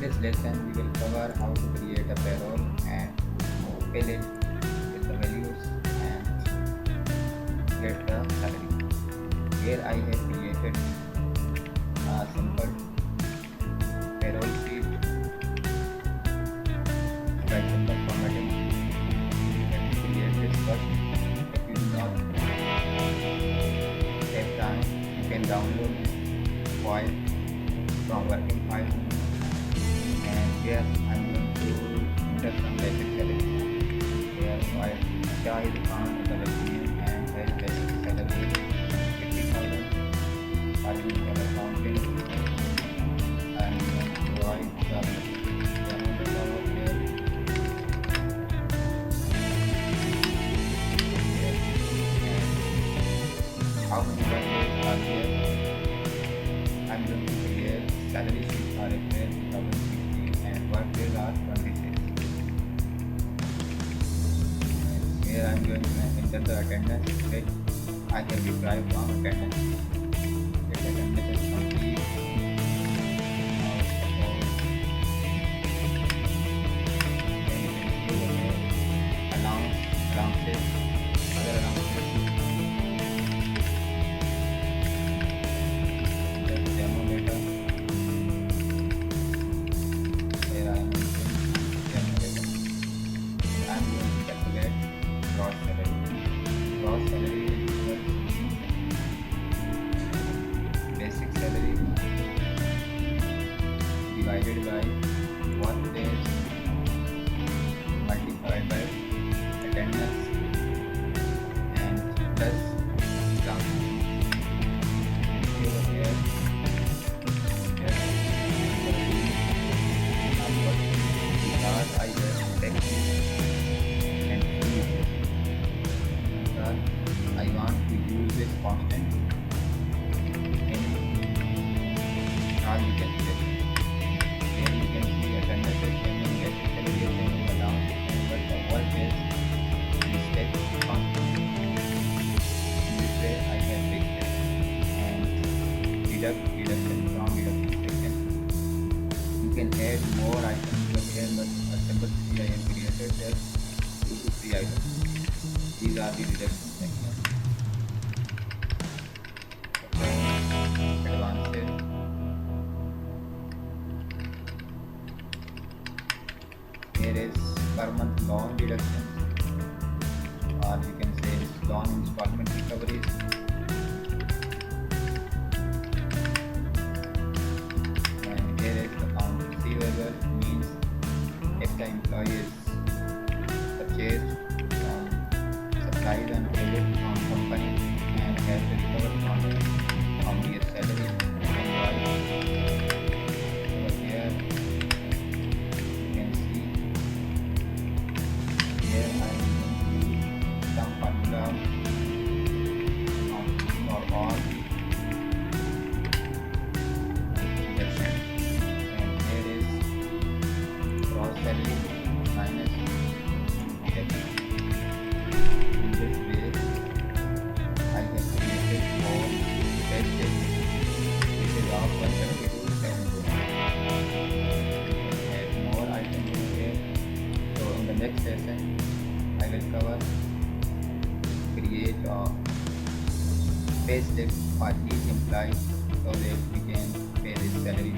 this lesson, we will cover how to create a payroll and fill it with the values and get the salary. Here I have created a simple payroll sheet by simple formatting. Let me create this first. If you do not have time, you can download this file from working file. And here I'm going to enter some basic salary. Here while Shah is found in the resume and has basic salary 50,000. Arvind for accounting. I'm going to provide the demo data over here. And how many workdays are here? I'm going to create salary sheet for April 2016 and workdays are 26. And here I'm going to enter the attendance which I have derived from attendance. If attendance is complete, then you can see over here allowances, other allowances. Demo data. Here I am using demo data. I am going to calculate gross salary. Gross salary is equal to basic salary divided by workdays multiplied by attendance and plus discount. Over here. I have text and food because I want to use this constant in all you can see. Here you can see attendance is changing, basic salary is changing, allowance is changing, but the work is mistake constant. In this way I can fix it and deduction from deduction section. You can add more items over here, but a simple tree I have created just 2 to 3 items. These are the deduction sections. Advances. Here is per month loan deduction, or you can say loan installment recoveries. And here is account receivable, means if the employee is purchased from supplies and credit from company and has recovered from their salary employee. Over here you can see here I am going to use some formula for all deduction. And here is gross salary minus deduction. In this way, I have created all basic. This is of 172 and add more items in here. So in the next session, I will cover create a pay slip for each employee so that we can pay this salary.